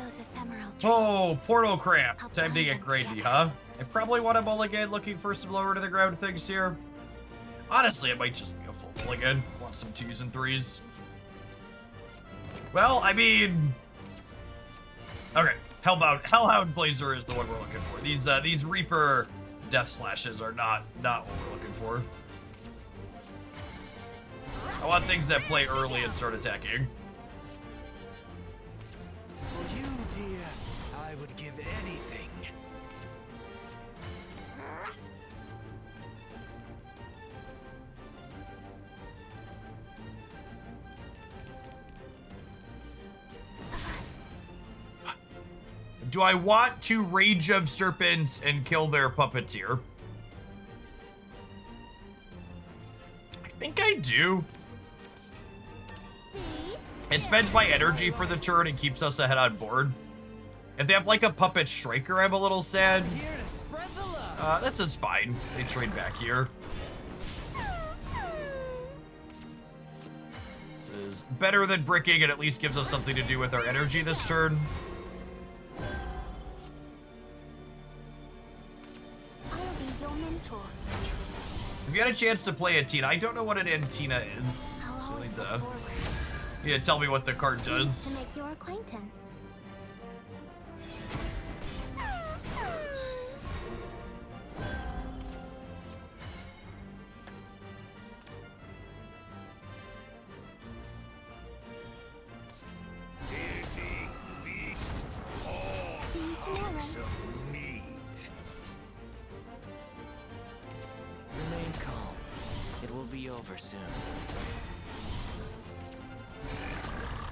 those ephemeral traits. Oh, portal craft. Help Time to bind get them grindy, together. huh? I probably want to mulligan looking for some lower to the ground things here. Honestly, it might just be a full mulligan. Want some 2s and 3s. Well, I mean... Okay, Hellhound Blazer is the one we're looking for. These Reaper Death Slashes are not what we're looking for. I want things that play early and start attacking. For you, dear, I would give anything. Do I want to Rage of Serpents and kill their puppeteer? I think I do. It spends my energy for the turn and keeps us ahead on board. If they have like a puppet striker, I'm a little sad. Here to spread the love. This is fine. They trade back here. This is better than bricking. It at least gives us something to do with our energy this turn. If you had a chance to play Antina, I don't know what an Antina is. So you need to tell me what the card does. To make your acquaintance. Deity, beast, all See you tomorrow. hawks of meat. Remain calm. It will be over soon.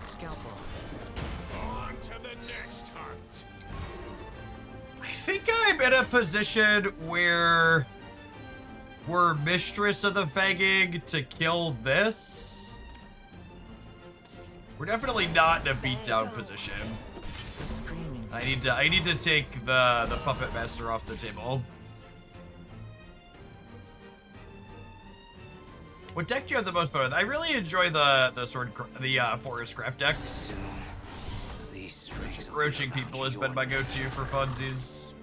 Scalpel. On to the next hunt. I think I'm in a position where we're Mistress of the Fagging to kill this. We're definitely not in a beatdown position. The screaming. I need to take the Puppet Master off the table. What deck do you have the most fun with? I really enjoy the Forestcraft deck. These strings. Roaching people has been my go-to for funsies.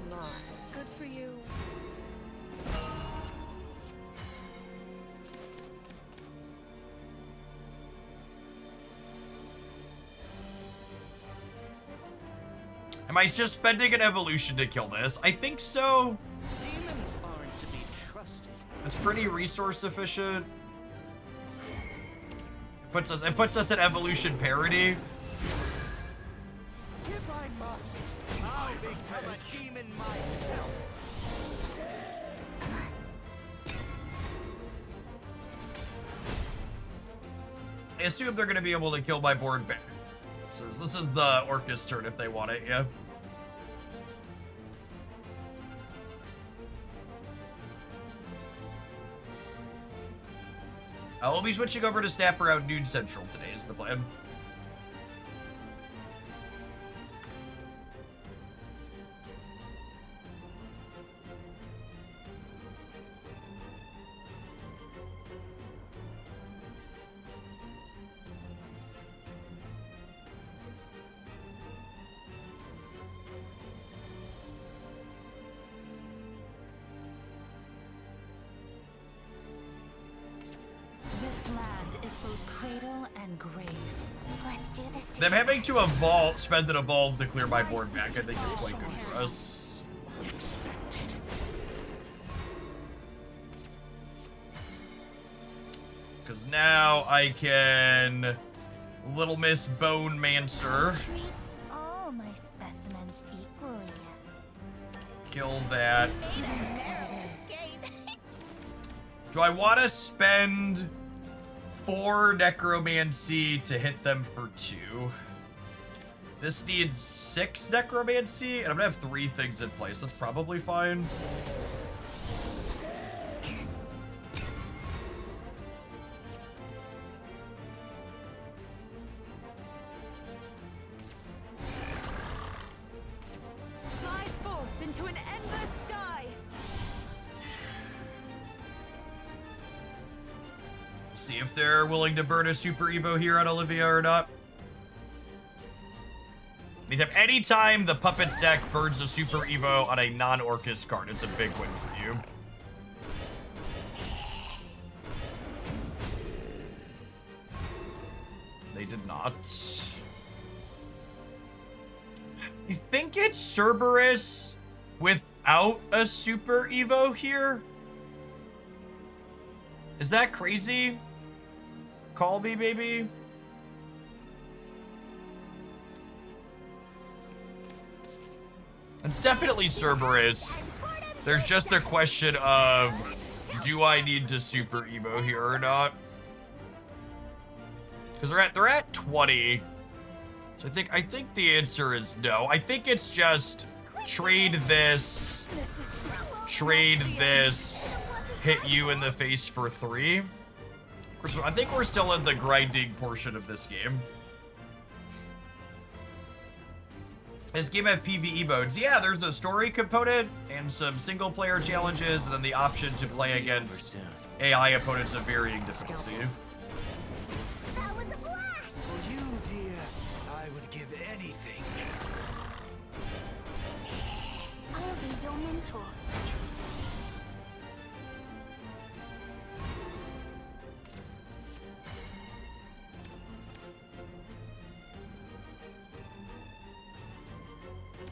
My. Good for you. Am I just spending an evolution to kill this? I think so. Demons aren't to be trusted. It's pretty resource efficient. It puts us at evolution parity. If I must, I'll become a demon myself. I assume they're gonna be able to kill my board back. This is the Orcus turn if they want it, yeah. We'll be switching over to Snap around noon central today is the plan. Them having to spend an evolve to clear my board back, I think is quite good for us. Because now I can Little Miss Bone Mancer. Treat all my specimens equally. Kill that. Do I want to spend 4 Necromancy to hit them for 2? This needs 6 Necromancy, and I'm gonna have 3 things in place. That's probably fine. Fly forth into an endless sky. See if they're willing to burn a Super Evo here on Olivia or not. Anytime the Puppets deck burns a Super Evo on a non-Orcus card, it's a big win for you. They did not. I think it's Cerberus without a Super Evo here. Is that crazy? Call me, baby. It's definitely Cerberus. There's just a question of, do I need to Super Evo here or not? Because they're at 20. So I think the answer is no. I think it's just trade this, hit you in the face for 3. I think we're still in the grinding portion of this game. This game have PvE modes. Yeah, there's a story component and some single player challenges, and then the option to play against AI opponents of varying difficulty. That was a blast! For you, dear, I would give anything. I'll be your mentor.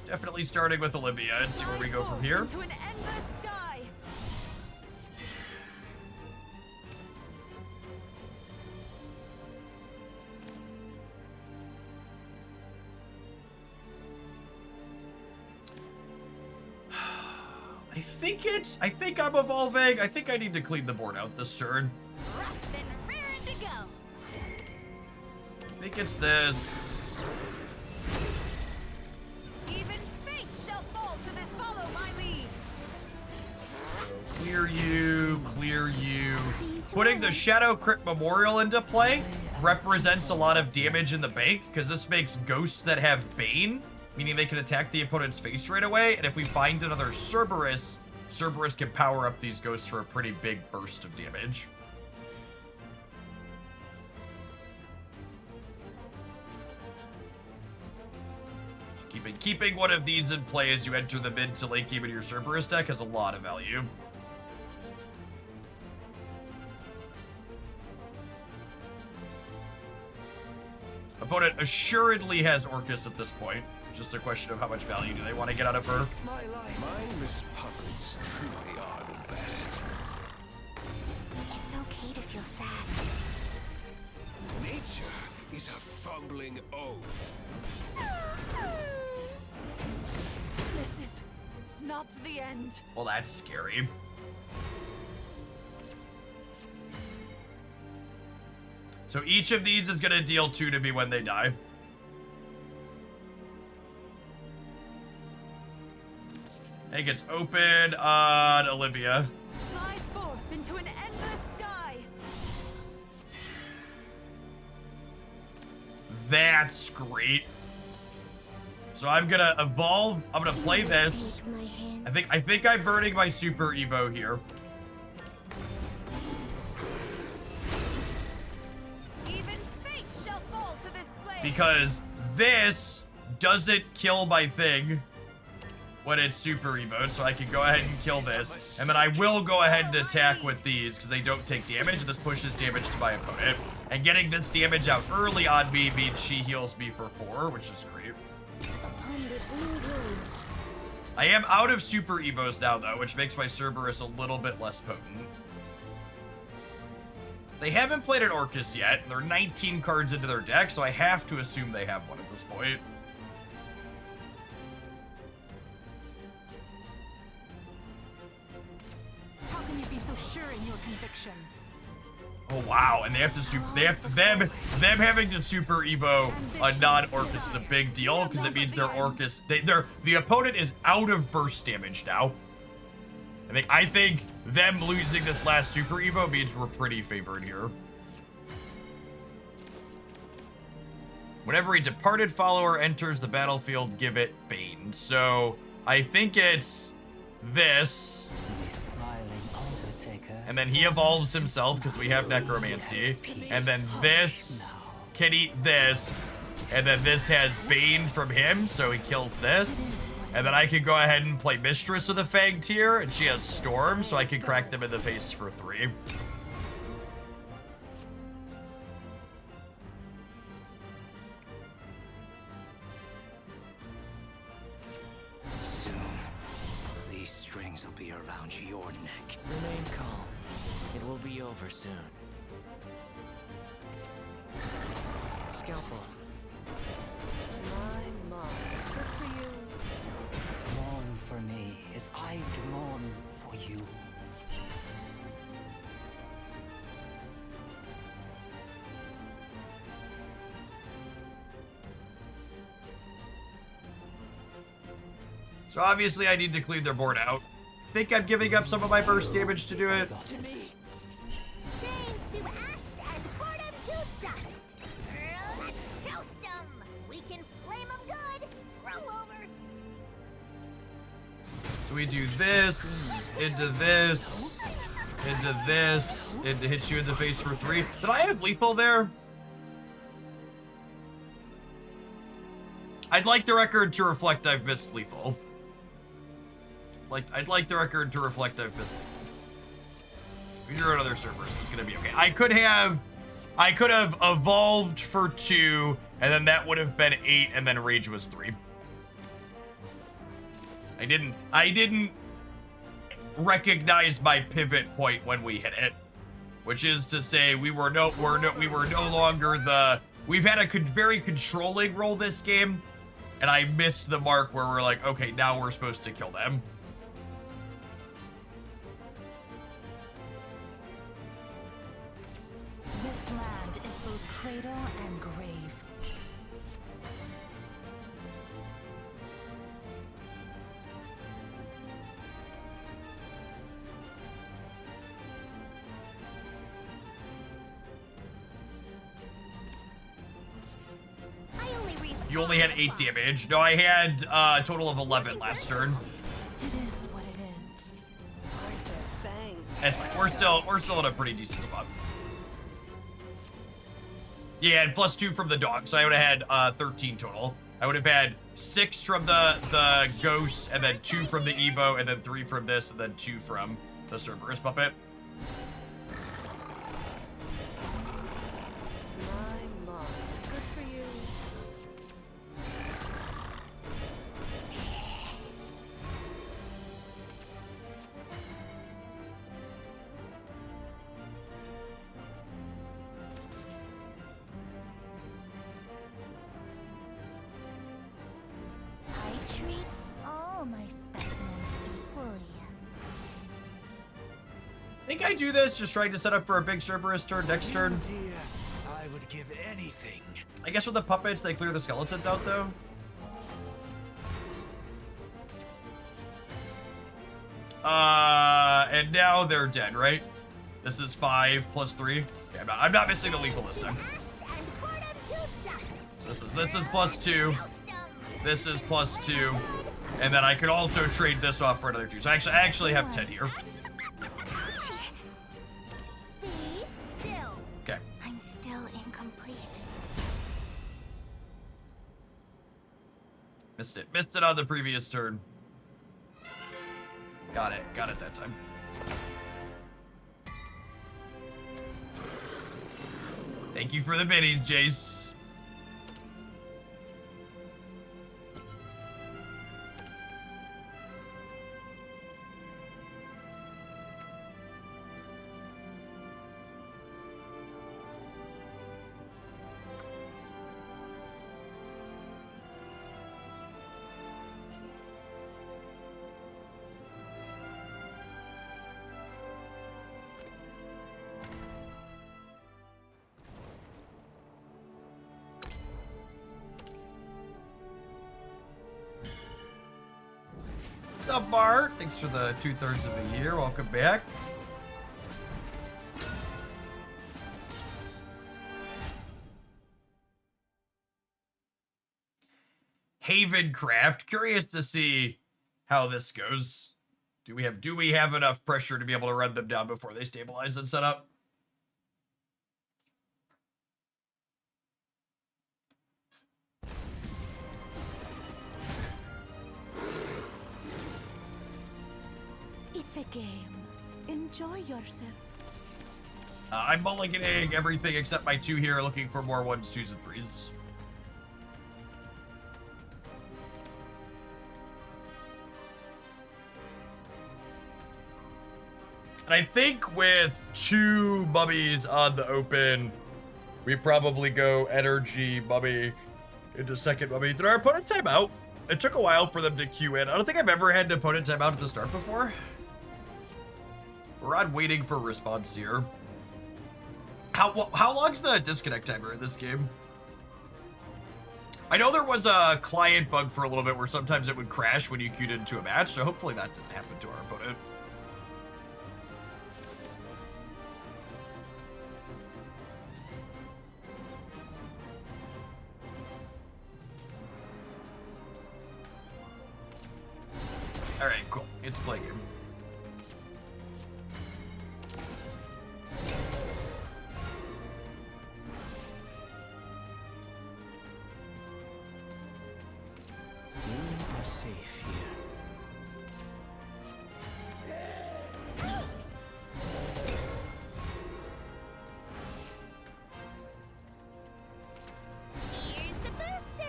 Definitely starting with Olivia and see where we go from here. Into an endless sky. I think I'm evolving. I think I need to clean the board out this turn. Rough and raring to go. I think it's this. Even fate shall fall to this. Follow my lead. Clear you, clear you. Putting the Shadow Crypt Memorial into play represents a lot of damage in the bank, because this makes ghosts that have Bane, meaning they can attack the opponent's face right away, and if we find another Cerberus, Cerberus can power up these ghosts for a pretty big burst of damage. Keeping one of these in play as you enter the mid to late game in your Cerberus deck has a lot of value. Opponent assuredly has Orcus at this point. Just a question of how much value do they want to get out of her. My life. My Miss Puppets truly are the best. It's okay to feel sad. Nature is a fumbling oaf. This is not the end. Well, that's scary. So each of these is going to deal 2 to me when they die. It gets open on Olivia. Fly forth into an endless sky. That's great. So I'm gonna evolve. I'm gonna play this. My hand. I think I'm burning my Super Evo here. Even fate shall fall to this blade. Because this doesn't kill my thing when it's Super Evoed, so I can go ahead and kill this. And then I will go ahead and attack with these because they don't take damage, and this pushes damage to my opponent. And getting this damage out early on me means she heals me for 4, which is great. I am out of Super Evos now, though, which makes my Cerberus a little bit less potent. They haven't played an Orcus yet. They're 19 cards into their deck, so I have to assume they have one at this point. How can you be so sure in your convictions? Oh wow, and they have to them having to Super Evo a non-Orcus is a big deal because it means their Orcus the opponent is out of burst damage now. I think them losing this last Super Evo means we're pretty favored here. Whenever a departed follower enters the battlefield, give it Bane. So I think it's this. The smiling Undertaker and then he evolves himself because we have necromancy, and then this can eat this, and then this has Bane from him, so he kills this. And then I can go ahead and play Mistress of the Fanged here, and she has Storm, so I can crack them in the face for 3. Soon, these strings will be around your neck. Remain calm. It will be over soon. Scalpel. My mark. Good for you. Mourn for me as I mourn for you. So obviously I need to clean their board out. I think I'm giving up some of my burst damage to do it. To me. Chains to ash and boredom to dust. Let's toast them. We can flame them good. Roll over. So we do this, into this, into this, into hit you in the face for 3. Did I have lethal there? I'd like the record to reflect I've missed lethal. I'd like the record to reflect I've missed lethal. We drew another Cerberus. It's gonna be okay. I could have evolved for 2, and then that would have been 8, and then rage was 3. I didn't recognize my pivot point when we hit it, which is to say we were no longer the. We've had a very controlling role this game, and I missed the mark where we're like, okay, now we're supposed to kill them. This land is both cradle and grave. I only read. You only had 8 damage. No, I had a total of 11 last turn. It is what it is. Aren't their fangs? That's fine. We're still in a pretty decent spot. Yeah, and plus 2 from the dog, so I would have had 13 total. I would have had 6 from the ghost, and then 2 from the Evo, and then 3 from this, and then 2 from the Cerberus puppet. My mark. Good for you. I treat all my specimens equally. I think I do this just trying to set up for a big Cerberus turn next turn. Dear, I would give anything. I guess with the puppets, they clear the skeletons out, though. And now they're dead, right? This is 5 plus 3. Okay, I'm not missing the lethal this time. Ash and boredom to dust. So this is plus 2. Toast 'em. This is plus 2. And then I could also trade this off for another 2. So I actually have 10 here. Ouchie. Be still. Okay. I'm still incomplete. Missed it. Missed it on the previous turn. Got it. Got it that time. Thank you for the biddies, Jace. What's up, Bart? Thanks for the 2/3 of the year. Welcome back. Havencraft. Curious to see how this goes. Do we have enough pressure to be able to run them down before they stabilize and set up? It's a game. Enjoy yourself. I'm mulliganing everything except my 2 here, looking for more 1s, 2s, and 3s. And I think with 2 mummies on the open, we probably go energy mummy into second mummy. Did our opponent time out? It took a while for them to queue in. I don't think I've ever had an opponent time out at the start before. We're on waiting for a response here. How long's the disconnect timer in this game? I know there was a client bug for a little bit where sometimes it would crash when you queued into a match, so hopefully that didn't happen to our opponent. Alright, cool. It's play game. You are safe here. Here's the booster.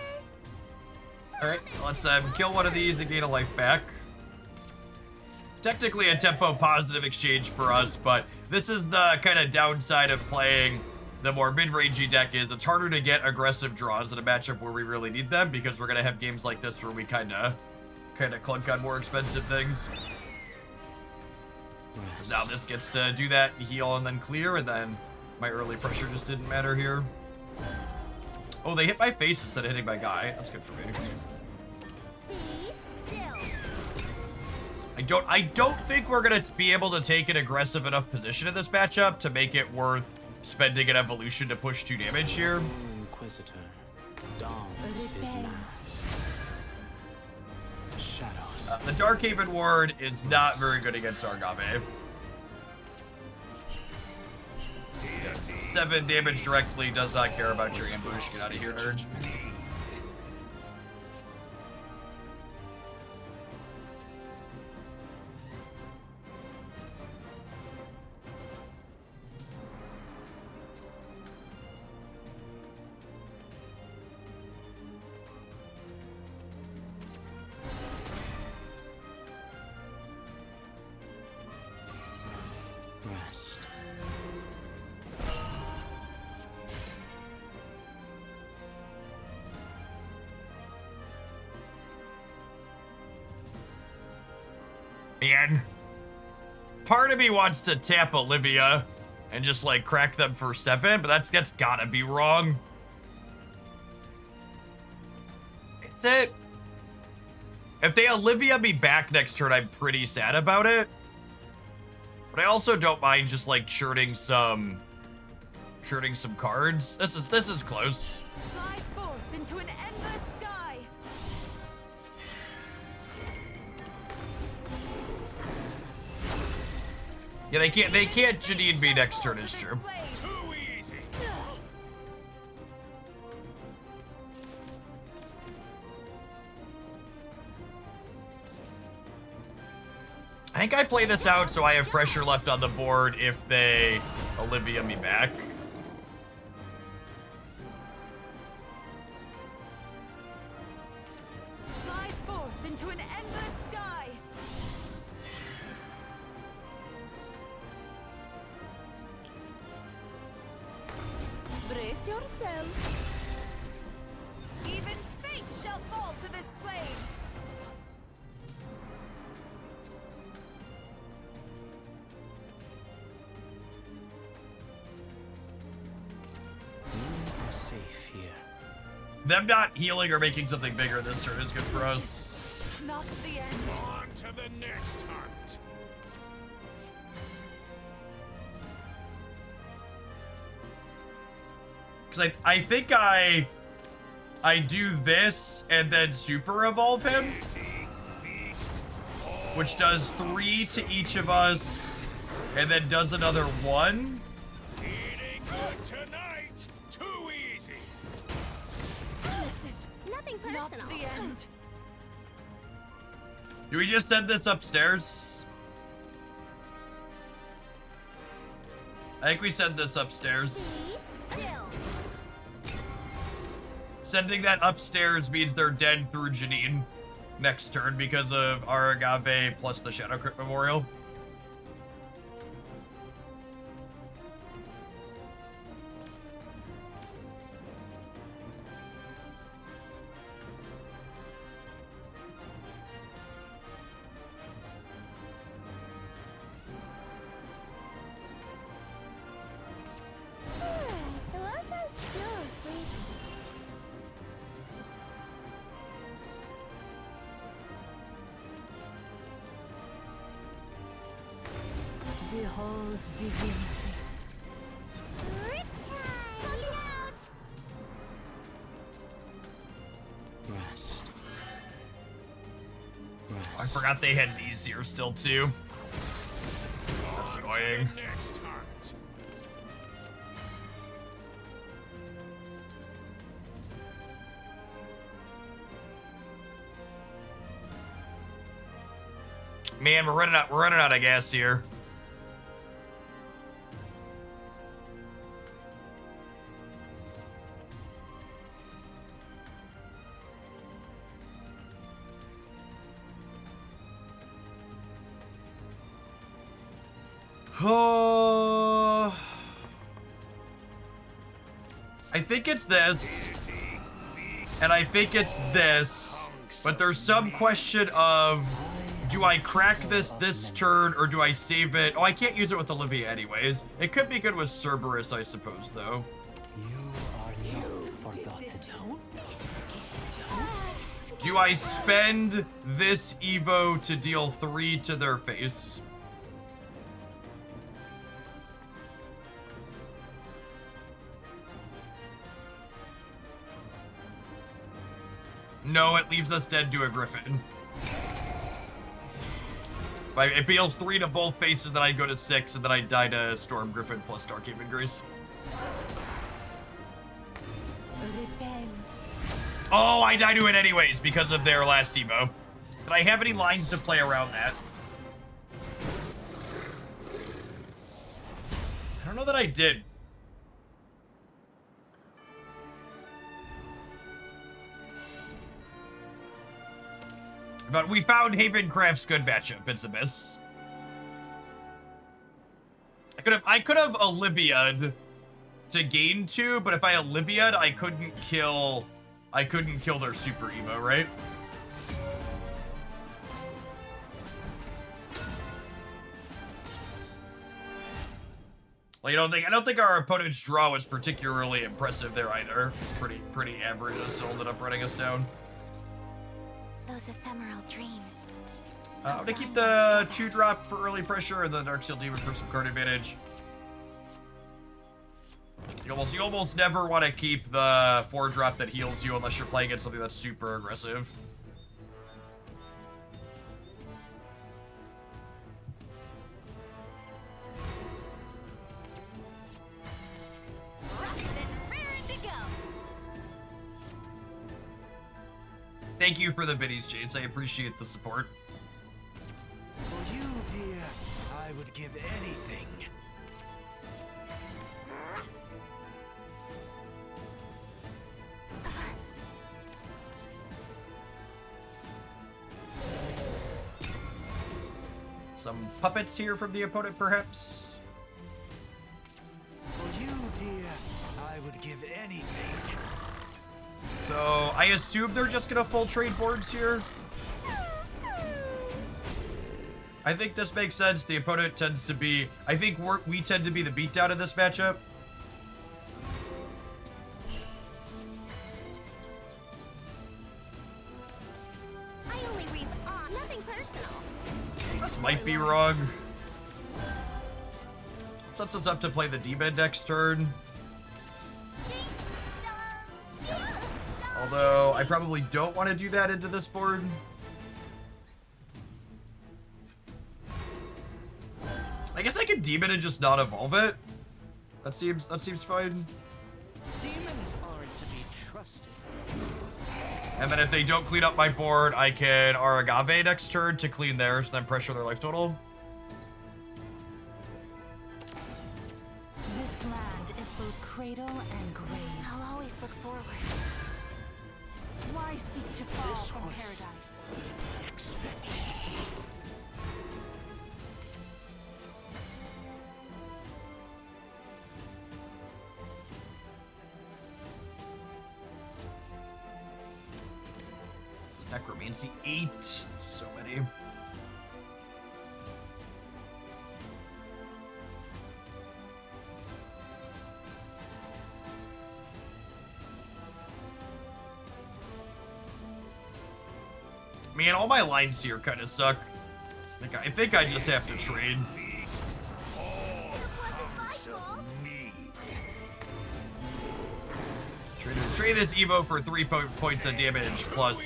Alright, let's kill one of these and gain a life back. Technically a tempo positive exchange for us, but this is the kind of downside of playing the more mid-rangey deck is it's harder to get aggressive draws in a matchup where we really need them because we're gonna have games like this where we kind of clunk on more expensive things. Now this gets to do that, heal, and then clear, and then my early pressure just didn't matter here. Oh, they hit my face instead of hitting my guy. That's good for me. Be still. I don't think we're gonna be able to take an aggressive enough position in this matchup to make it worth spending an evolution to push 2 damage here. Inquisitor dons his mask. Shadows. The Darkhaven Ward is not very good against Argave. 7 damage directly, does not care about your ambush. Get out of here, nerd. Rest. Man, part of me wants to tap Olivia and just like crack them for 7, but that's gotta be wrong. It's it. If they Olivia me back next turn, I'm pretty sad about it. But I also don't mind just like churning some cards. This is close. Fly forth into an endless sky. Yeah, they can't Janine me next turn, is true. Too easy. I think I play this out so I have pressure left on the board if they Olivia me back. Fly forth into an endless sky. Brace yourself. Even fate shall fall to this blade. You are safe here. Them not healing or making something bigger this turn is good for us. Not the end. On to the next hunt. Because I think I do this and then super evolve him. Deity, beast, all which does 3 to each of us, and then does another 1. It ain't good tonight. Too easy. This is Nothing not personal. the end. Do we just send this upstairs? I think we send this upstairs. Be still. Sending that upstairs means they're dead through Janine next turn because of our Agave plus the Shadow Crypt Memorial. So I'm still asleep. Behold divinity. Riptide! Coming out! Rest. I Rest. forgot they had these here still too. That's annoying. Next hunt. Man, we're running out of gas here. Oh, I think it's this, and I think it's this, but there's some question of, do I crack this turn, or do I save it? Oh, I can't use it with Olivia anyways. It could be good with Cerberus, I suppose, though. You are not forgotten. Do I spend this Evo to deal 3 to their face? No, it leaves us dead to a Griffin. It deals 3 to both faces, then I'd go to 6, and then I'd die to Storm Griffin plus Darkhaven Grace. Oh, I die to it anyways because of their last Evo. Did I have any lines to play around that? I don't know that I did. But we found Havencraft's good matchup. It's Abyss. I could have Olivia'd to gain 2, but if I Olivia'd, I couldn't kill their Super Evo, right? Like, I don't think our opponent's draw was particularly impressive there either. It's pretty average. It still ended up running us down. Those ephemeral dreams. I'm gonna keep the 2-drop for early pressure and the Darksteel Demon for some card advantage. You almost never want to keep the 4-drop that heals you unless you're playing against something that's super aggressive. Rough and raring to go. Thank you for the biddies, Chase. I appreciate the support. For you, dear, I would give anything. Some puppets here from the opponent, perhaps. For you, dear, I would give anything. So I assume they're just gonna full trade boards here. I think this makes sense. The opponent tends to be. I think we tend to be the beatdown in this matchup. I only read nothing personal. This might be wrong. Sets us up to play the D-Med next turn. Although, I probably don't want to do that into this board. demon and just not evolve it. That seems fine. Demons aren't to be trusted. And then if they don't clean up my board, I can Aragave next turn to clean theirs, then pressure their life total. This land is both cradle and grave. I'll always look forward. Why seek to fall This from was- paradise? Expected. This is Necromancy 8. So many. Man, all my lines here kind of suck. I think I just have to trade. Feast. All house of meat. Trade this Evo for 3 points of damage, plus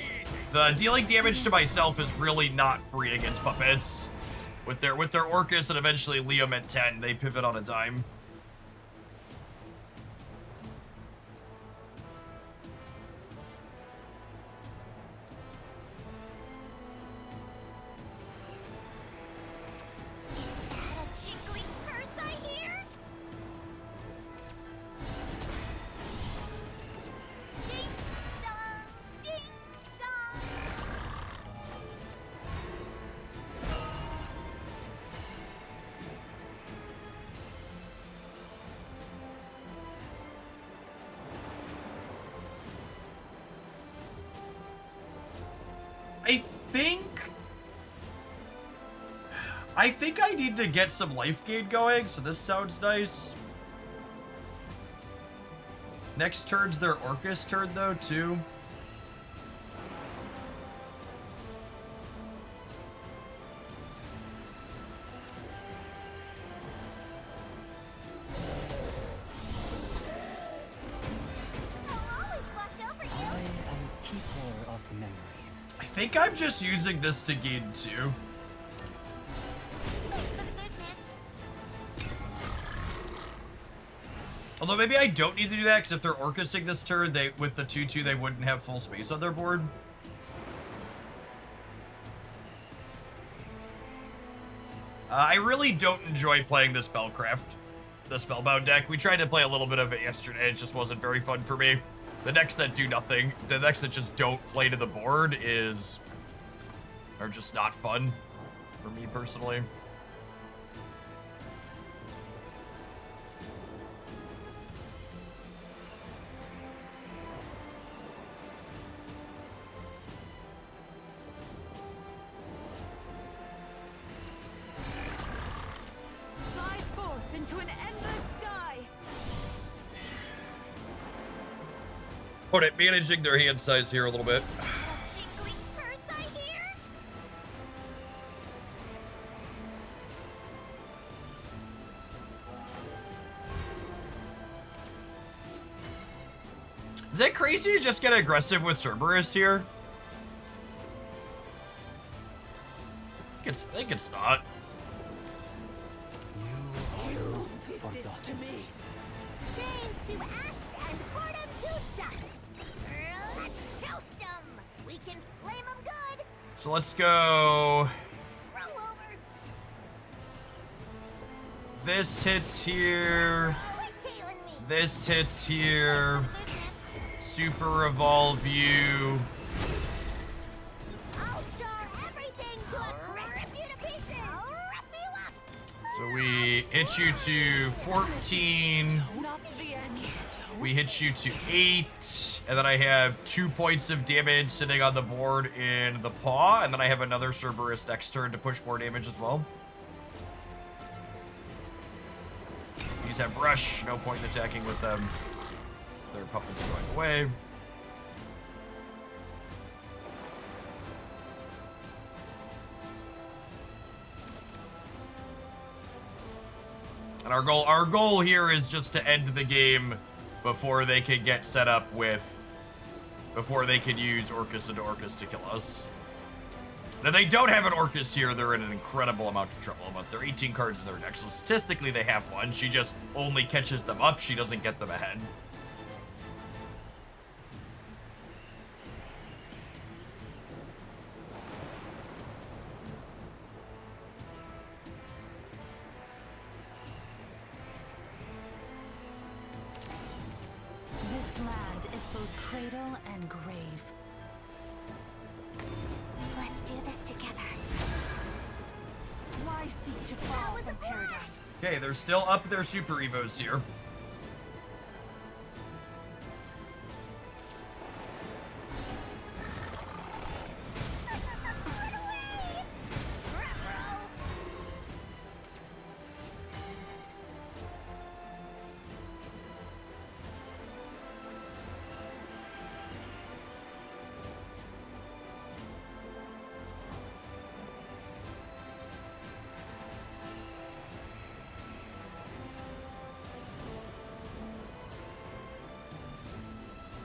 the dealing damage to myself is really not free against puppets. With their Orcus and eventually Liam at 10, they pivot on a dime. Is that a jingling purse I hear? Ding dong, ding dong. I think I need to get some life gain going, so this sounds nice. Next turn's their Orcus turn, though, too. I'll always watch over I you. am keeper of memories. I think I'm just using this to gain 2. Thanks for the business. Although maybe I don't need to do that, because if they're Orcusing this turn, with the 2/2, they wouldn't have full space on their board. I really don't enjoy playing the Spellcraft, the Spellbound deck. We tried to play a little bit of it yesterday. It just wasn't very fun for me. The decks that do nothing, the decks that just don't play to the board are just not fun for me personally. Fly forth into an endless sky. Opponent managing their hand size here a little bit. A jingling purse I hear. Is that crazy to just get aggressive with Cerberus here? I think it's not. You are not forgotten. Chains to ash and boredom to dust. Let's toast them. We can flame them good. So let's go. Roll over. This hits here. Oh, it's tailing me. This hits here. Business. Super evolve you. I'll char everything to a crisp. Rip you to pieces. I'll rough you up. So we hit you to 14. Not the end. We hit you to 8. And then I have 2 points of damage sitting on the board in the paw. And then I have another Cerberus next turn to push more damage as well. These have rush. No point in attacking with them. Their puppets going away. And our goal here is just to end the game before they can get set up with, before they can use Orcus and Orcus to kill us. Now, they don't have an Orcus here. They're in an incredible amount of trouble, but there are 18 cards in their deck, so statistically they have one. She just only catches them up. She doesn't get them ahead. This land is both cradle and grave. Let's do this together. Why seek to fall from paradise? Okay, they're still up their Super Evos here.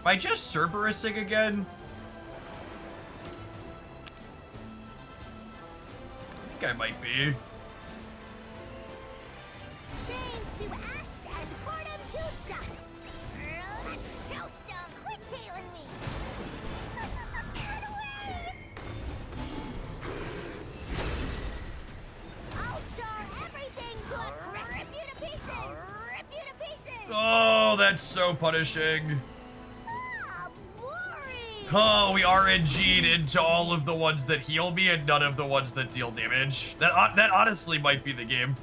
Am I just Cerberusing again? I think I might be. Chains to ash and boredom to dust. Let's toast them. Quit tailing me. Get away! I'll char everything to a crisp. Rip you to pieces. Rip you to pieces. Oh, that's so punishing. Oh, we RNG'd into all of the ones that heal me and none of the ones that deal damage. That honestly might be the game.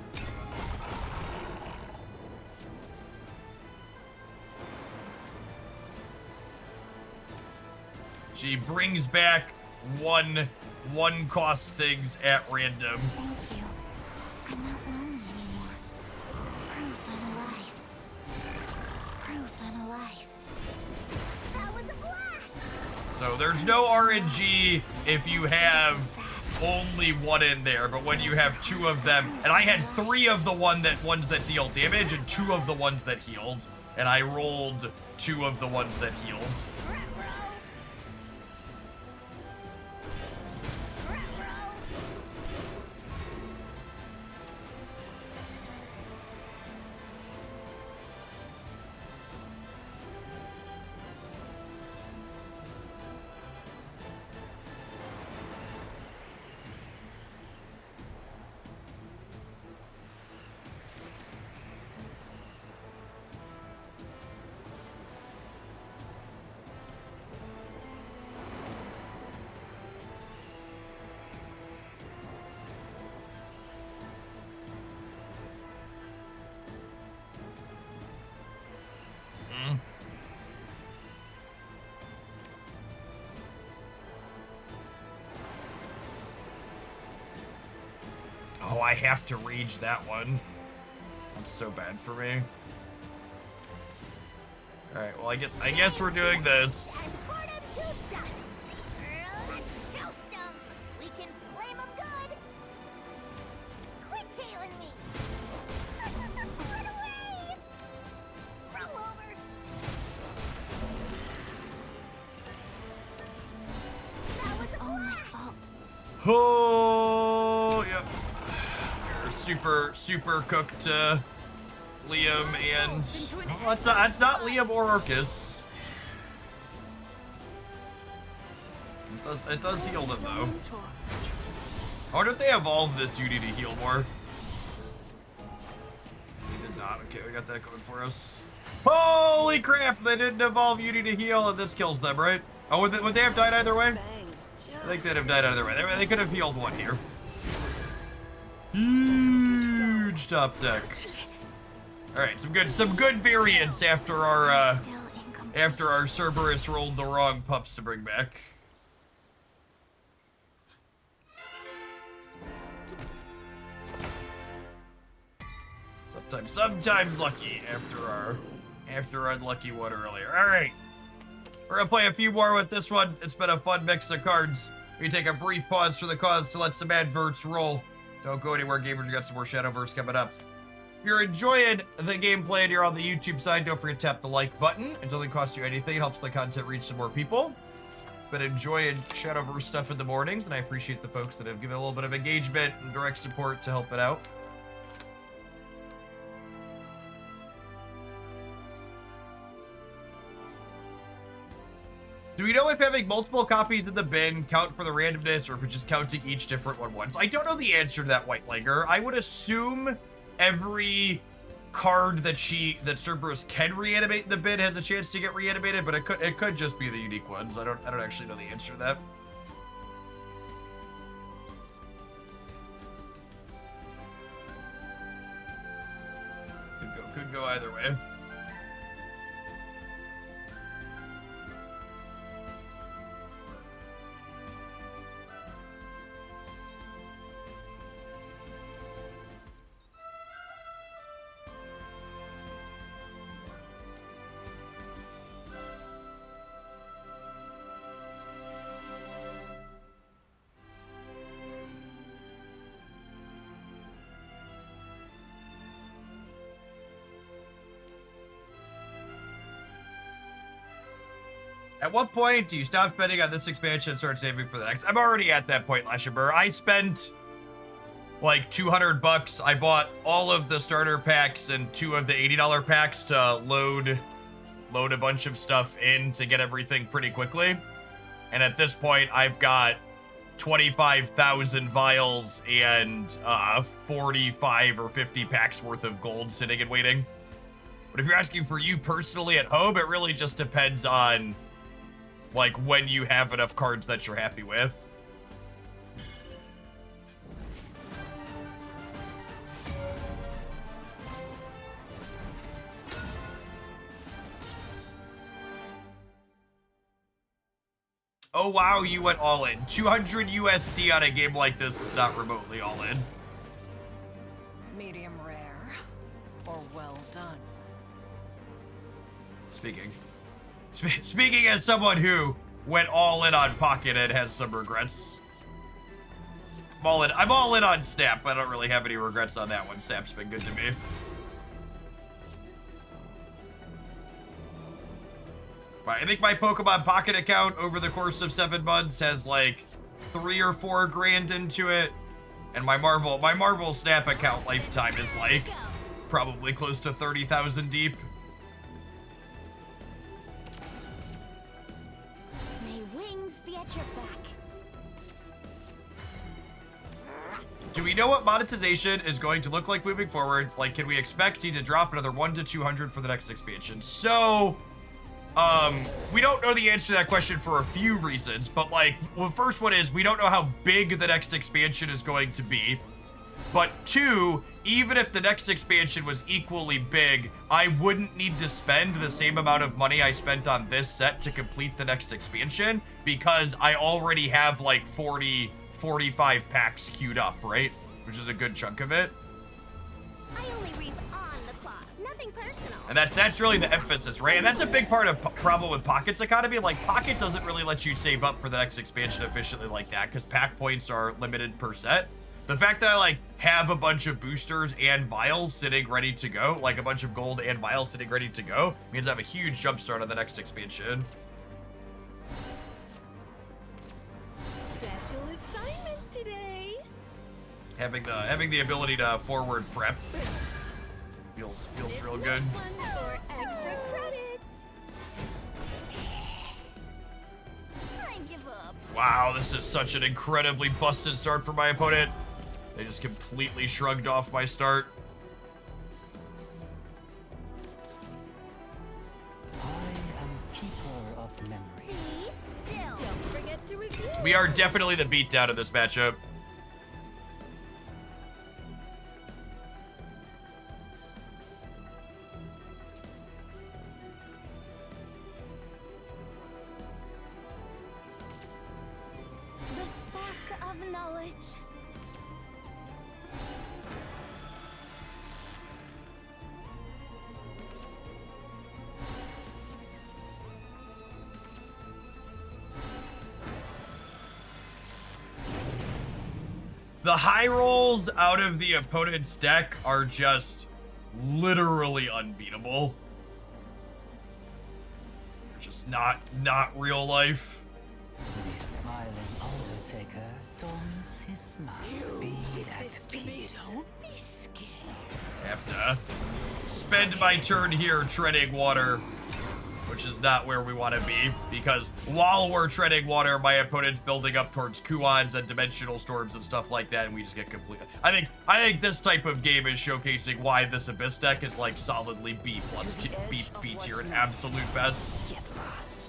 She brings back one cost things at random. Thank you. I'm not lonely anymore. Proof I'm alive. Proof I'm alive. That was a blast! So there's no RNG if you have only one in there, but when you have two of them, and I had three of the ones that deal damage and two of the ones that healed, and I rolled two of the ones that healed. Oh, I have to rage that one. That's so bad for me. Alright, well I guess we're doing this. And boredom to dust. Let's toast them. We can flame them good. Quit tailing me. Run away. Roll over. That was a blast. Oh, yep. Super cooked Liam and well, that's not Liam or Orcus. It does heal them though. I wonder if they evolve this UD to heal more. They did not. Okay, we got that going for us. Holy crap! They didn't evolve UD to heal, and this kills them, right? Oh, would they have died either way? I think they'd have died either way. They could have healed one here. Huge top deck. All right, some good variants after our Cerberus rolled the wrong pups to bring back. Sometimes lucky after our unlucky one earlier. All right, we're gonna play a few more with this one. It's been a fun mix of cards. We take a brief pause for the cause to let some adverts roll. Don't go anywhere, gamers. We got some more Shadowverse coming up. If you're enjoying the gameplay and you're on the YouTube side, don't forget to tap the like button. It doesn't cost you anything. It helps the content reach some more people. been enjoying Shadowverse stuff in the mornings, and I appreciate the folks that have given a little bit of engagement and direct support to help it out. Do we know if having multiple copies in the bin count for the randomness, or if it's just counting each different one once? I don't know the answer to that, White Liger. I would assume every card that Cerberus can reanimate in the bin has a chance to get reanimated, but it could just be the unique ones. I don't actually know the answer to that. Could go either way. At what point do you stop spending on this expansion and start saving for the next? I'm already at that point, Lashaber. I spent like $200. I bought all of the starter packs and 2 of the $80 packs to load a bunch of stuff in to get everything pretty quickly. And at this point, I've got 25,000 vials and 45 or 50 packs worth of gold sitting and waiting. But if you're asking for you personally at home, it really just depends on like when you have enough cards that you're happy with. Oh wow, you went all in. 200 USD on a game like this is not remotely all in. Medium rare or well done. Speaking as someone who went all in on Pocket and has some regrets. I'm all in on Snap. I don't really have any regrets on that one. Snap's been good to me. Right, I think my Pokemon Pocket account over the course of 7 months has like 3 or 4 grand into it. And my Marvel Snap account lifetime is like probably close to 30,000 deep. Your back. Do we know what monetization is going to look like moving forward? Like, can we expect you to drop another 1 to 200 for the next expansion? So, we don't know the answer to that question for a few reasons, but like, well, the first one is we don't know how big the next expansion is going to be. But 2, even if the next expansion was equally big, I wouldn't need to spend the same amount of money I spent on this set to complete the next expansion, because I already have like 45 packs queued up, right? Which is a good chunk of it. I only reap on the clock, nothing personal. And that's really the emphasis, right? And that's a big part of problem with Pocket's economy. Like, Pocket doesn't really let you save up for the next expansion efficiently like that, because pack points are limited per set. The fact that I like have a bunch of boosters and vials sitting ready to go, like a bunch of gold and vials sitting ready to go, means I have a huge jump start on the next expansion. Special assignment today. Having the ability to forward prep feels real good. One for extra credit. I give up. Wow, this is such an incredibly busted start for my opponent. They just completely shrugged off my start. I am keeper of memories. Be still. Don't forget to review. We are definitely the beatdown of this matchup. The spark of knowledge. The high rolls out of the opponent's deck are just literally unbeatable. They're just not real life. The smiling Undertaker dons his mask. Be at peace. Don't be scared. I have to spend my turn here treading water, which is not where we want to be, because while we're treading water, my opponent's building up towards Kuons and dimensional storms and stuff like that, and we just get completely. I think this type of game is showcasing why this Abyss deck is like solidly B tier and absolute best. Get lost.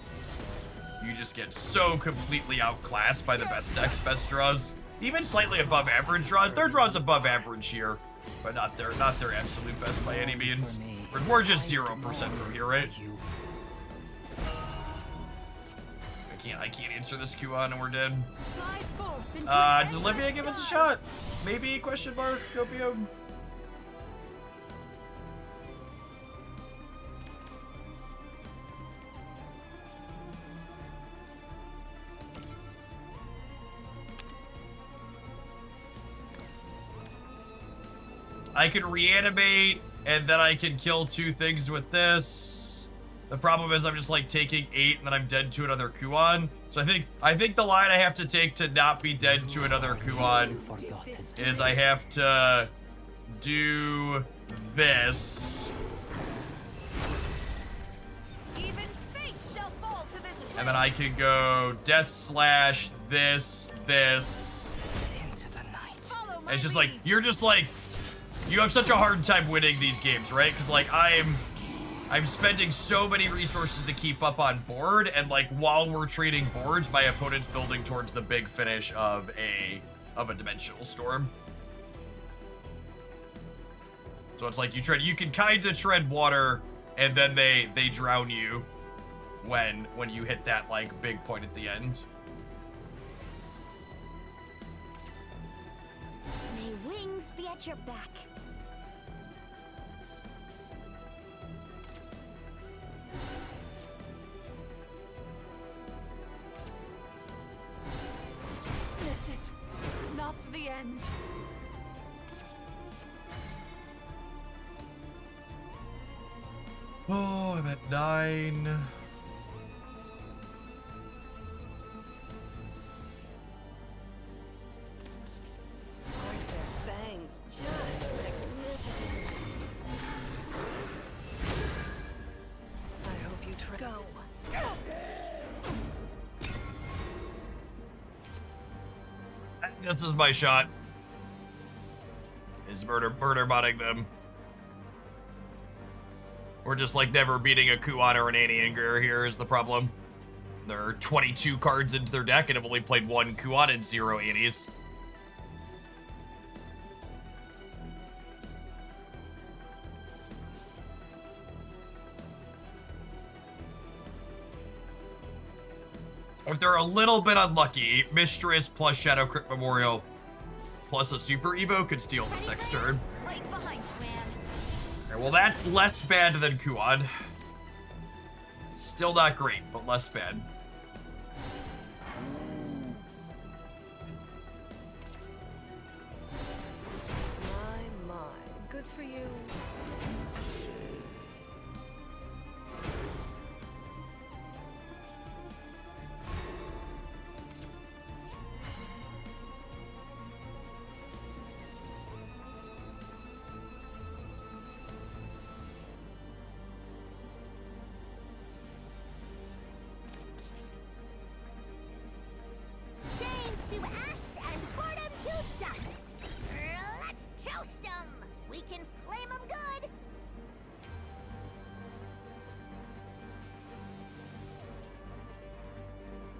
You just get so completely outclassed by the best decks, best draws, even slightly above average draws. Their draws above average here, but not their absolute best by any means. We're just 0% from here, right? I can't answer this Q-on and we're dead. Fly forth into Did an Olivia endless give us a sky. shot? Maybe, question mark, Copium? I can reanimate, and then I can kill 2 things with this. The problem is I'm just like taking 8 and then I'm dead to another Kuon. So I think the line I have to take to not be dead to another Kuon is I have to do this. Even fate shall fall to this And then I can go death slash this. Into the night. Follow my And it's just lead. like, you're just like, you have such a hard time winning these games, right? Because like I'm spending so many resources to keep up on board, and like while we're trading boards, my opponent's building towards the big finish of a dimensional storm. So it's like you can kind of tread water, and then they drown you when you hit that like big point at the end. May wings be at your back. This is not the end. Oh, I'm at 9. Aren't their fangs just magnificent? I hope you try. Go. This is my shot. Is murder botting them. We're just like never beating a Kuon or an Annie-Angrier here is the problem. There are 22 cards into their deck and have only played 1 Kuon and 0 Annies. If they're a little bit unlucky, Mistress plus Shadow Crypt Memorial plus a Super Evo could steal this next turn. Right behind you, man. Okay, well, that's less bad than Kuon. Still not great, but less bad. My. Good for you. Chains to ash and boredom to dust. Let's toast them. We can flame them good.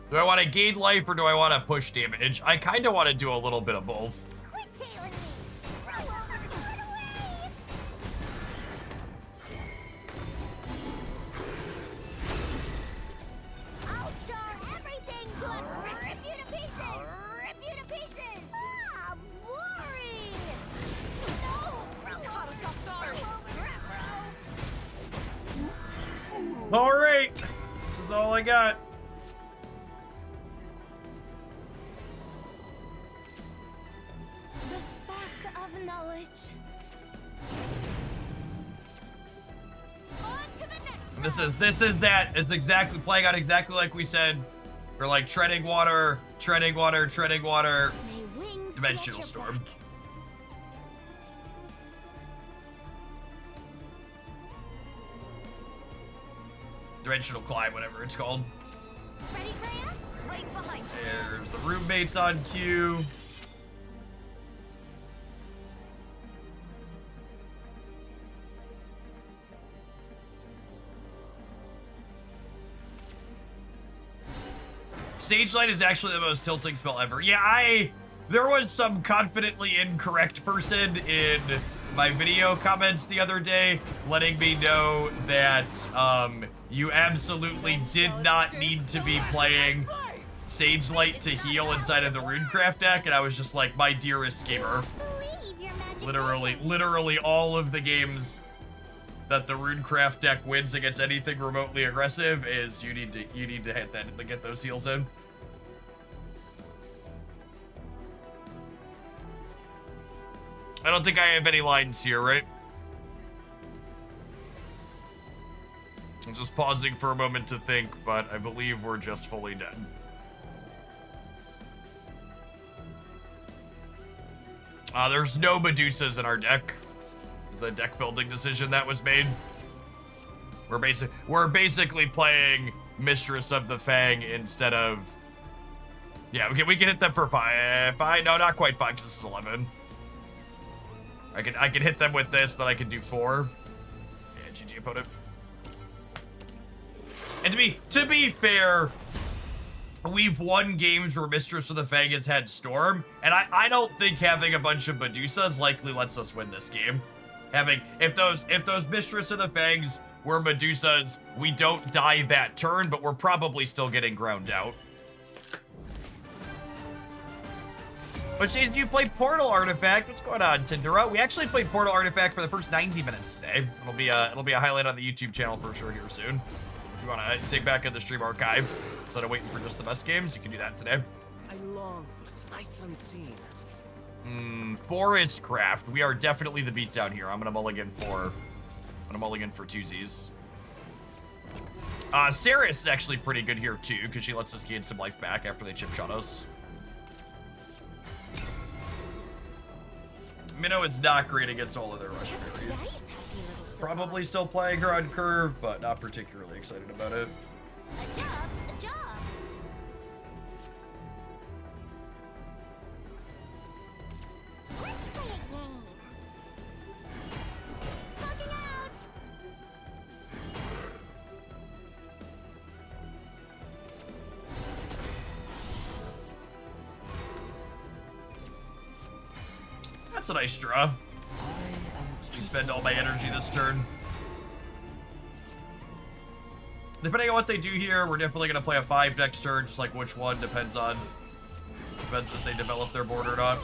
Do I want to gain life or do I want to push damage? I kind of want to do a little bit of both. Quit tailing me. Roll over, run away. I'll char everything to a crisp. Rip you to pieces. Rip you to pieces. Ah, boring. No, roll Caught us off guard. over. All right, this is all I got. The spark of knowledge. On to the next This is that. It's exactly playing out exactly like we said Or like treading water, treading water, treading water, May wings dimensional be at your storm. back. Dimensional climb, whatever it's called. Ready, Graham? Right behind you. There's the roommates on cue. Sage Light is actually the most tilting spell ever. Yeah, there was some confidently incorrect person in my video comments the other day letting me know that you absolutely did not need to be playing Sage Light to heal inside of the Runecraft deck, and I was just like, my dearest gamer. Believe your magic Literally all of the games that the Runecraft deck wins against anything remotely aggressive is you need to hit that to get those heals in. I don't think I have any lines here, right? I'm just pausing for a moment to think, but I believe we're just fully dead. There's no Medusas in our deck. It's a deck building decision that was made. We're basically playing Mistress of the Fang instead of... Yeah, we can hit them for 5. No, not quite 5, because this is 11. I can hit them with this, then I can do 4. Yeah, GG opponent. And to be fair, we've won games where Mistress of the Fang has had Storm, and I don't think having a bunch of Medusas likely lets us win this game. If those Mistress of the Fangs were Medusas, we don't die that turn, but we're probably still getting ground out. Which days do you play Portal Artifact? What's going on, Tindera? We actually played Portal Artifact for the first 90 minutes today. It'll be a highlight on the YouTube channel for sure here soon. If you want to dig back in the stream archive instead of waiting for just the best games, you can do that today. I long for sights unseen. Forestcraft. We are definitely the beatdown here. I'm gonna mulligan for twosies. Cerberus is actually pretty good here too, because she lets us gain some life back after they chip shot us. Minnow is not great against all of their rush fairies. Probably still playing her on curve, but not particularly excited about it. A job's a job. Let's play a game. Popping out. That's a nice draw. Let me spend all my energy this turn. Depending on what they do here, we're definitely going to play a 5 next turn. Just like which one depends if they develop their board or not.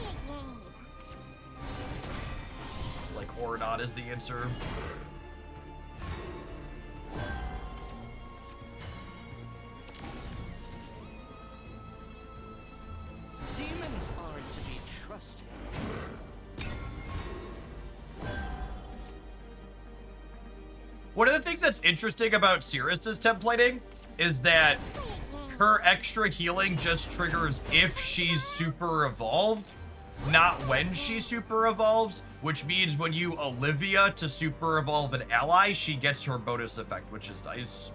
It's like or not is the answer. Demons aren't to be trusted. One of the things that's interesting about Cerberus's templating is that her extra healing just triggers if she's super evolved, not when she super evolves, which means when you Olivia to super evolve an ally, she gets her bonus effect, which is nice.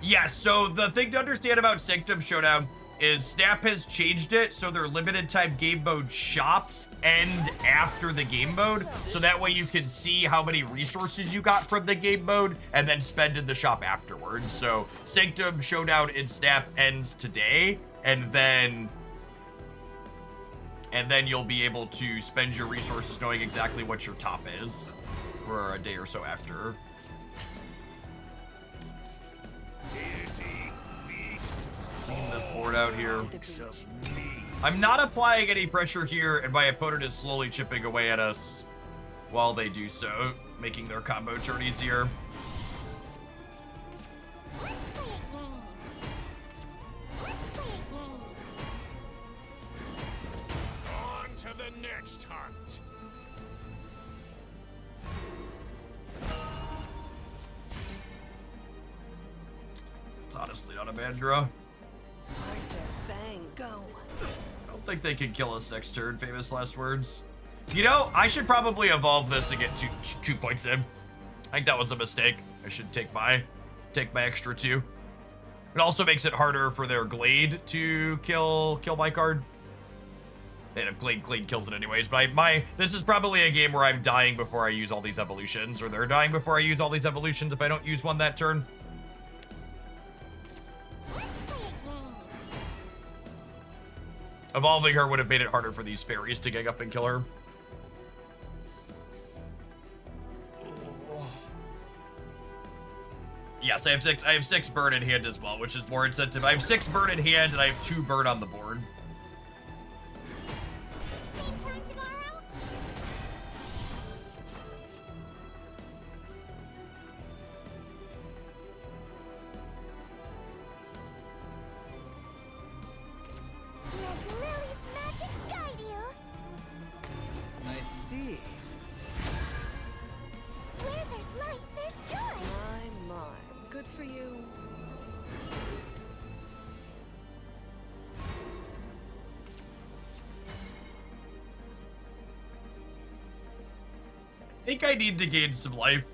Yeah, so the thing to understand about Sanctum Showdown is Snap has changed it so their limited time game mode shops end after the game mode, so that way you can see how many resources you got from the game mode and then spend in the shop afterwards. So Sanctum Showdown in Snap ends today, and then you'll be able to spend your resources knowing exactly what your top is for a day or so after. Clean this board out here. I'm not applying any pressure here, and my opponent is slowly chipping away at us while they do so, making their combo turn easier. Let's play a game. Let's play a game. On to the next hunt. It's honestly not a bad draw. Aren't there fangs? Go. I don't think they can kill us next turn, famous last words. You know, I should probably evolve this and get 2 points in. I think that was a mistake. I should take my extra 2. It also makes it harder for their Glade to kill my card. And if Glade kills it anyways, but this is probably a game where I'm dying before I use all these evolutions, or they're dying before I use all these evolutions if I don't use one that turn. Evolving her would have made it harder for these fairies to gang up and kill her. Yes, I have 6 burn in hand as well, which is more incentive. I have 6 burn in hand and I have 2 burn on the board. Same time tomorrow? Let Lily's magic guide you. I see. Where there's light, there's joy. My. Good for you. I think I need to gain some life.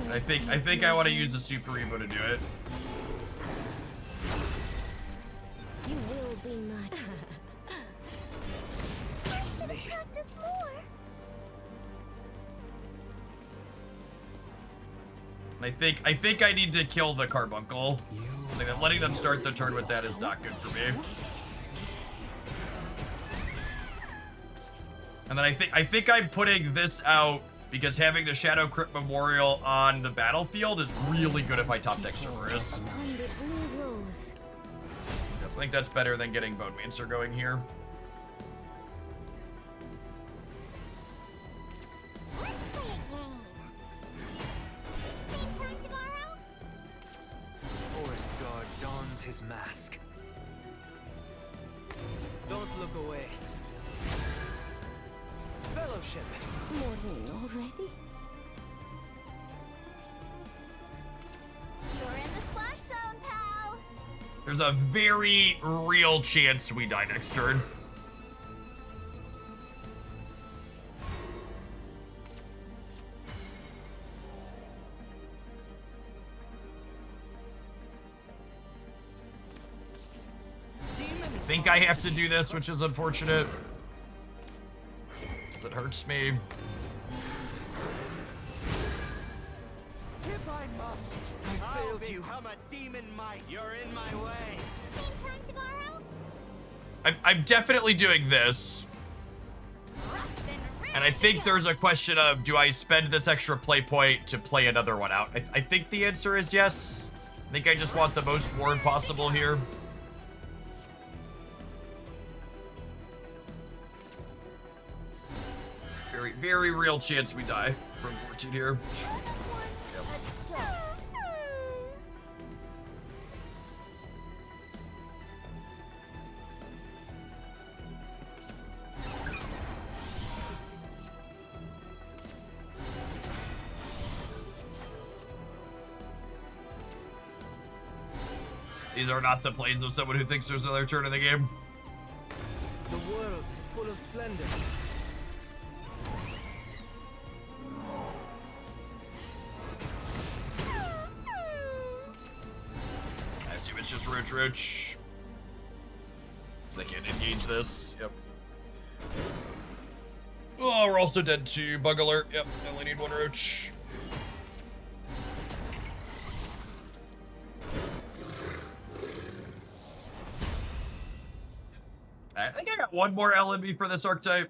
And I think I want to use a Super Evo to do it. You will be mine. I should have practiced more. And I think I need to kill the carbuncle. I think that letting them start the turn with that is not good for me. And then I think I'm putting this out because having the Shadow Crypt Memorial on the battlefield is really good if I top deck Cerberus. Upon the blue rose. I think that's better than getting Bone Mancer going here. Let's play a game. Same time tomorrow? Forest Guard dons his mask. Don't look away. Fellowship. Morning already? You're in the splash zone, pal. There's a very real chance we die next turn. I think I have to do this, which is unfortunate. It hurts me. If I must, I failed you. Become a demon might. You're in my way. Same time tomorrow? I'm definitely doing this. And I think there's a question of, do I spend this extra play point to play another one out? I think the answer is yes. I think I just want the most ward possible here. Very, very real chance we die from 14 here. How does one adopt? These are not the plays of someone who thinks there's another turn in the game. The world is full of splendor. I assume it's just Roach. They can't engage this. Yep. Oh, we're also dead to Bug Alert. Yep, I only need 1 Roach. I think I got 1 more LNB for this archetype.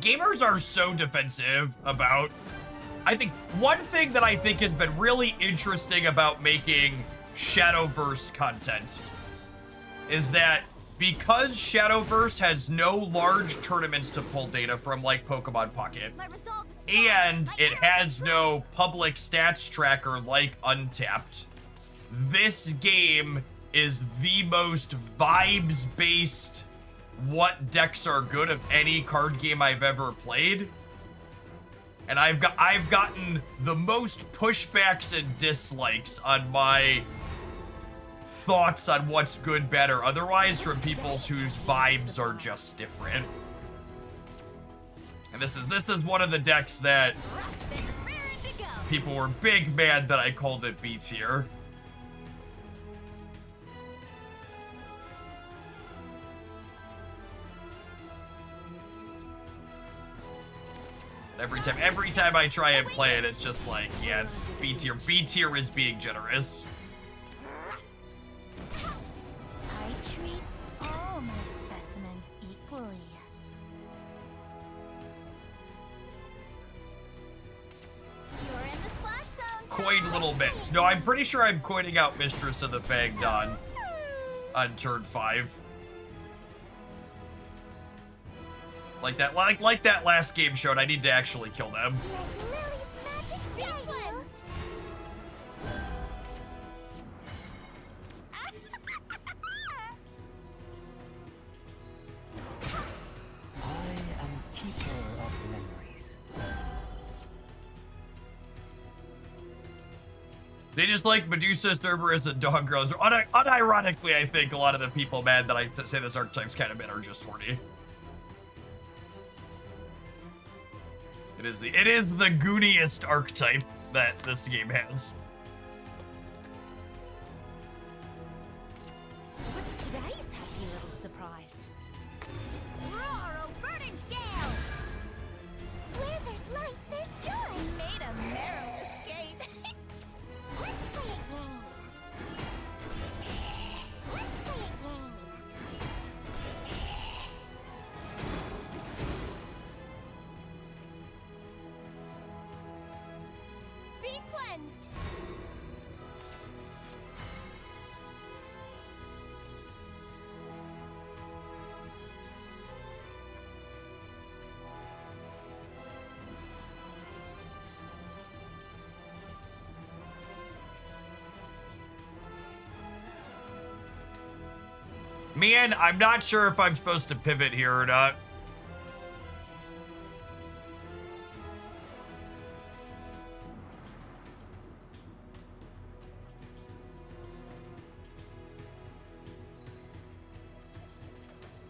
Gamers are so defensive about... I think one thing that I think has been really interesting about making Shadowverse content is that because Shadowverse has no large tournaments to pull data from like Pokemon Pocket, My resolve is strong. and I it can't has control. no public stats tracker like Untapped, this game is the most vibes-based what decks are good of any card game I've ever played. And I've gotten the most pushbacks and dislikes on my thoughts on what's good, bad, or otherwise from people whose vibes are just different. And this is one of the decks that people were big mad that I called it B tier. Every time I try and play it, it's just like, yeah, it's B tier. B tier is being generous. I treat all my specimens equally. You're in the splash zone. Coin little bits. No, I'm pretty sure I'm coining out Mistress of the Fang Dawn on turn 5. Like that last game showed, I need to actually kill them. Like Lily's magic guidance. I am keeper of memories. They just like Medusa, Cerberus, and Dog Girls. Unironically, I think a lot of the people mad that I say this archetype's kind of been are just horny. It is the gooniest archetype that this game has. What's today's happy little surprise? Roar, a burning scale. Where there's light, there's joy. Made a narrow escape. Let's play a game. Let's play a game. Be cleansed. Man, I'm not sure if I'm supposed to pivot here or not.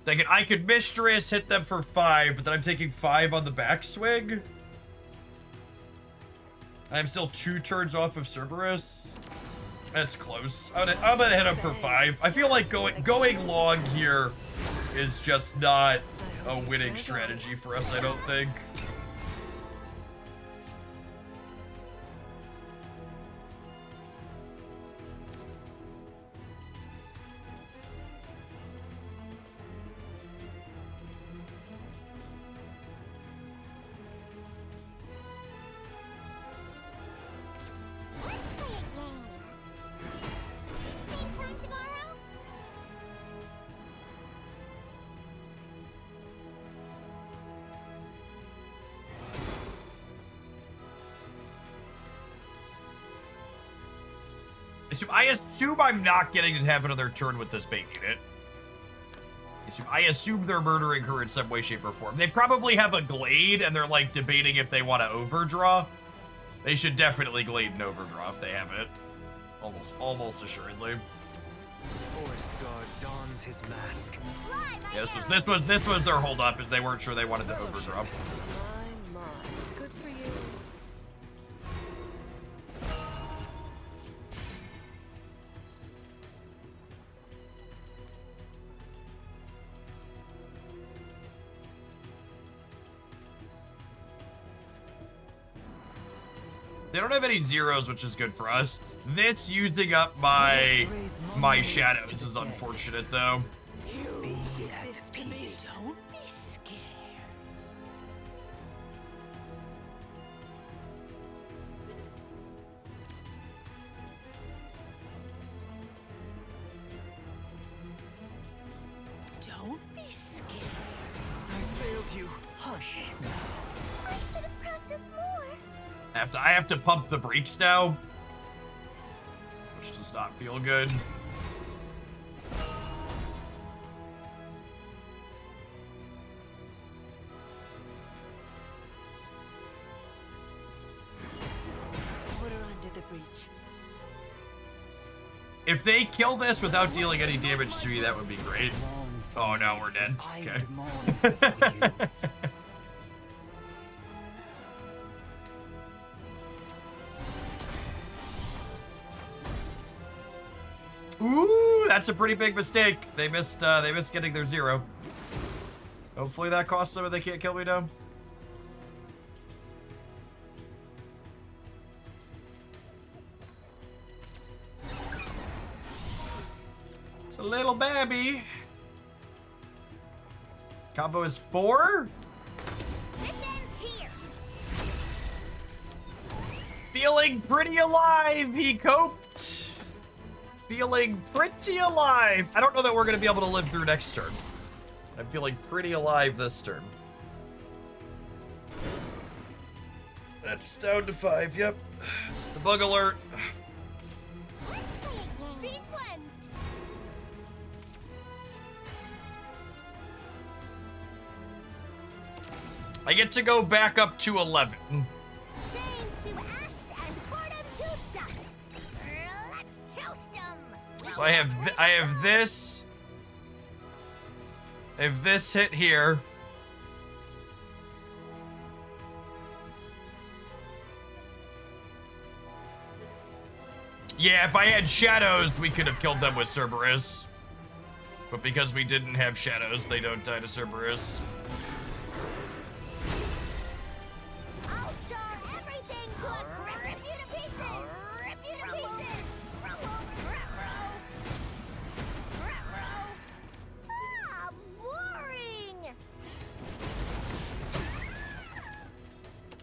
I could Mistress, hit them for 5, but then I'm taking 5 on the backswing. I'm still 2 turns off of Cerberus. That's close. I'm gonna hit him for 5. I feel like going long here is just not a winning strategy for us, I don't think. Let's play a game. Same time tomorrow? I assume I'm not getting to have another turn with this bait unit. I assume they're murdering her in some way, shape, or form. They probably have a Glade, and they're, like, debating if they want to overdraw. They should definitely Glade and overdraw if they have it. Almost assuredly. Forest guard dons his mask. Fly, my Yeah, arrow. this was their holdup, is they weren't sure they wanted to overdraw. My. Good for you. They don't have any zeros, which is good for us. This using up my shadows is unfortunate, though. Be at peace. Don't be scared. Don't be scared. I failed you. Hush now. I should have practiced more. I have to pump the brakes now, which does not feel good. If they kill this without dealing any damage to me, that would be great. Oh no, we're dead. Okay. Ooh, that's a pretty big mistake. They missed getting their 0. Hopefully that costs them and they can't kill me now. It's a little baby. Combo is 4. This ends here. Feeling pretty alive, he coped. Feeling pretty alive. I don't know that we're going to be able to live through next turn. I'm feeling pretty alive this turn. That's down to 5, yep. It's the bug alert. Be cleansed. I get to go back up to 11. Chains to ash and boredom to dust. Let's toast them. So I have this. I have this hit here. Yeah, if I had shadows, we could have killed them with Cerberus. But because we didn't have shadows, they don't die to Cerberus. I'll char everything to a crisp. Rip you to pieces. Rip you to pieces. Ah, boring.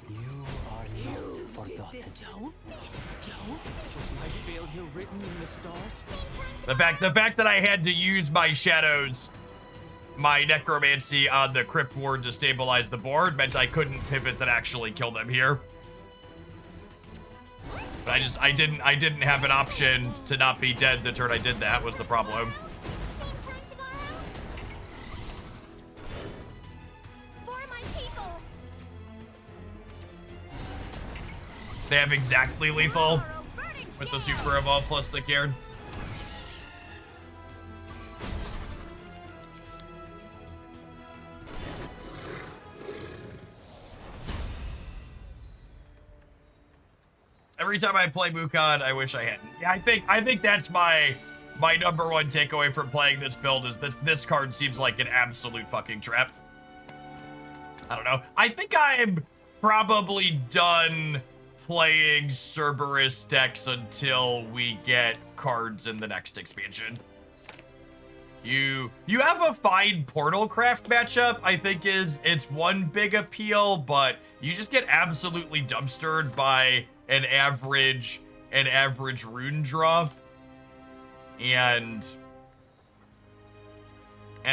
You are not forgotten. Was my failure written in the stars? The fact that I had to use my shadows, my necromancy on the crypt ward to stabilize the board meant I couldn't pivot and actually kill them here. But I didn't have an option to not be dead the turn I did that was the problem. Same time tomorrow. For my people. They have exactly lethal with the super evolve plus the cairn. Every time I play Mukon, I wish I hadn't. Yeah, I think that's my number one takeaway from playing this build is this card seems like an absolute fucking trap. I don't know. I think I'm probably done playing Cerberus decks until we get cards in the next expansion. You have a fine Portalcraft matchup, I think it's one big appeal, but you just get absolutely dumpstered by an average rune draw. And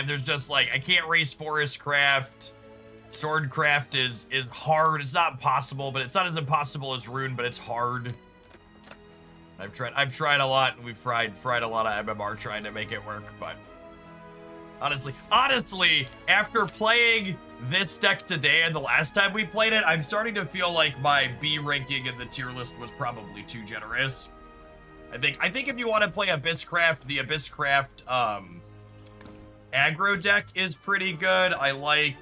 there's just like, I can't race Forestcraft. Swordcraft is hard. It's not impossible, but it's not as impossible as Rune, but it's hard. I've tried a lot, and we've fried a lot of MMR trying to make it work, but honestly, after playing this deck today and the last time we played it, I'm starting to feel like my B ranking in the tier list was probably too generous. I think if you want to play Abysscraft, the Abysscraft aggro deck is pretty good. I like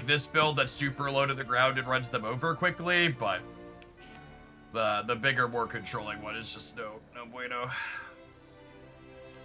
this build that's super low to the ground and runs them over quickly, but the bigger, more controlling one is just no bueno.